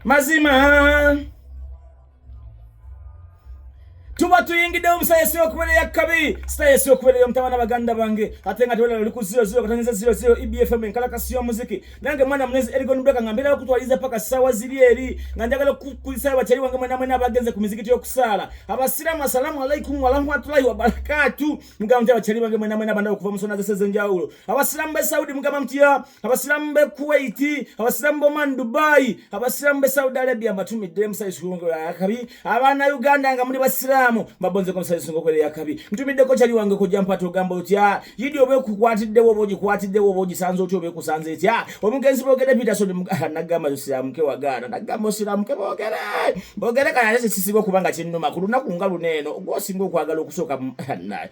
mazima tuba tuyingide omusayesi okubere yakabi sayesi okubere mtabana baganda bange atenga tewala oli ku 00 katanyiza 00 EBFM enkalakasi y'omuziki nange mwana munezi erigon break ngambira okutwaliza paka sawa ziri eri ngandagala kulisaba bachali wange mwana abagenze ku muziki yokusala abasiramu assalamu alaikum wa rahmatullahi wa barakatuh mugamba bachali wange mwana abanda okuva musona zese njawulo abasiramu be Saudi mugamba mtiya abasiramu be Kuwait abasiramu be Oman Dubai abasiramu be Saudi Arabia batumidde musayesi wange yakabi abana Uganda nga muri basiramu babonze ko musayisi ngokwere yakabi ntumidde ko chali wange kujja mpato gamba utya yidi obe kukwatidde wo boji sanzo otyo obe kusanze etya omugenzi bogere Peterson nagamba yosira mke wagana nagamba osira mke bogere kaya lese sisigo kubanga kinnuma kuluna kungalu neno gosingo kwagala okusoka naye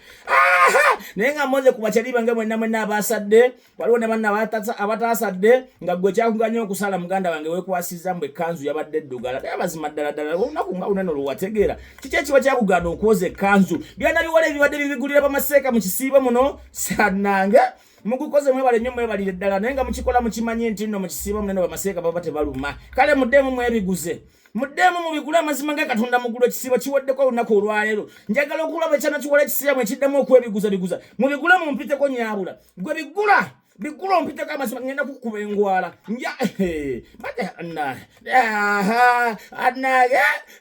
nenga moze kubachali bange mwenna abasadde waliwo ne banna abatasadde nga gwe kyakuganya okusala muganda wange wekwasiza mbwe kanzu yabadde ddugala abazima ddala olunaku nga uneno luwategeera kikyeki wakyakugana okwoza ekkanzu byana biwole ebibadde bibigulira bamaseka mu kisiibo muno sanange mukukoze mwebale nnyo mwebalire ddala naye nga mukikola mukimanye nti nno mu kisiibo munene bamaseka baba tebaluma kale muddemu mwebiguze muddemu mubigula amazima nga Katonda mugulu ekisiibo kiweddeko olunaku olwaleero njagala okulaba ekyana kiwola ekisiibo ekiddamu okwebiguza mubigula mumpiteko nyabula gwe bigula ompiteko amazima ngenda kukuba engwala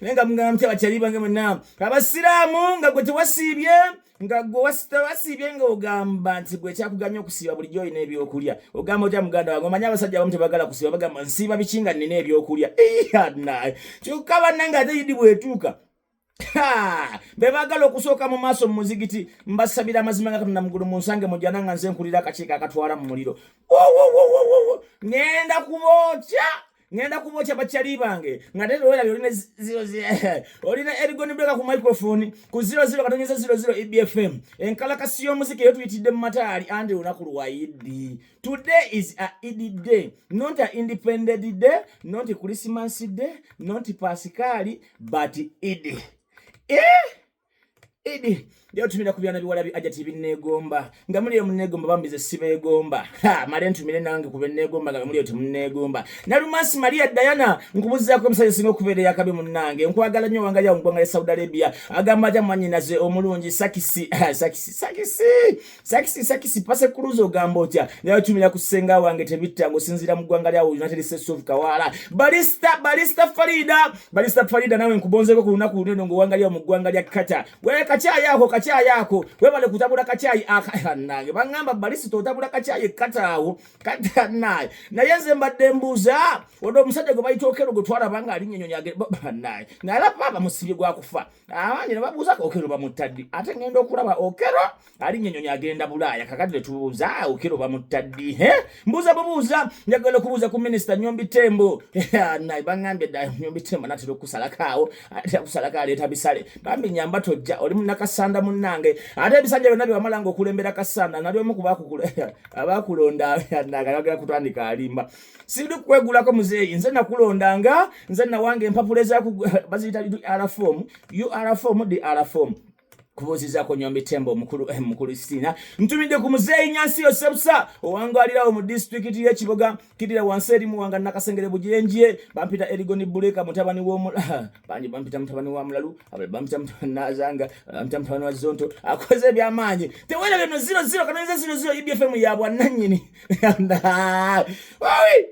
nenga mugambye abachali bange mwenna abasiraamu nga gwe tewasiibye nga gwe wasiibye nga ogamba nti gwe kyakuganya okusiiba bulijjo olina ebyokulya ogamba otya muganda wange omanye abasajja abamu tebagala kusiiba bagamba nsiiba bikinga nnina ebyokulya kyokka bannange ate yidi bwetuuka bebagala okusooka mu maaso mu muzigiti mbasabira amazima nga Katonda mugulu munsange mujjana nga nze nkulira akakiiko akatwala mu muliro ngenda kubotya bachali bange ngatero wera olina 00 olina erigon break ku microphone ku 00 katonyiza 00 EBFM enkalakasi y'omuziki yotuyitidde mu matali andi olunaku lwayidi. Today is a Eid day, not an independent day, not a Christmas day, not a Pascal, but Eid. Eid leo tumira kubyana biwala bi ajati binegomba nga muri yo munegomba bambize sibegomba male ntumire nange kubenegomba nga muri yo tumunegomba na Lumasi Maria Diana nkubuza ko musayisi ngokubere yakabe munange nkwagala nnyo wangalya ngwangale Saudi Arabia agamba ja mwanyinaze omulungi sakisi pase kuruzo gambotya leo tumira kusenga wange tebitta ngosinzira mu gwangala United States of Kawala Balista Farida nawe nkubonzeko ku lunaku luno ngo wangalya mu gwangala kata we kacha yako webale kutabula kachai nange bangamba balisi totabula kachai kataawo kata naye nayenze mbadde mbuza odo musajja go bayitokero gutwala banga ali nnyonyo yage naye nala baba musibye gwa kufa abanye babuza ko okero bamutaddi ate ngendo okulaba okero ali nnyonyo agenda bulaya kakadde tubuza okero bamutaddi mbuza bubuza njagala kubuza ku minister Nyombi Tembo naye bangambe da Nyombi Tembo natero kusalakaawo ate kusalaka aleta bisale bambi nyamba tojja oli munakasanda munange ate ebisajja byonna byamalanga okulembera kasanda nali omu kubaakukula abakulonda nagala kutandika alimba sidi kwegulako muzeeyi nze nakulondanga nze nawange empapuleza baziyita UR form kuboziza ko Nyombi Tembo mukuru Sina ntumide ku muzeeyi Nyansi Yosebusa owangalirawo mu district ye Kiboga kidira wanseri mu wanga nakasengere bujenje bampita erigon break mutabani wo banyi bampita mutabani wa mulalu bampita mutabani nazanga mutabani wa zonto akoze byamanyi tewela bino 00 kaneza 00 EBFM yabwa nanyini wawi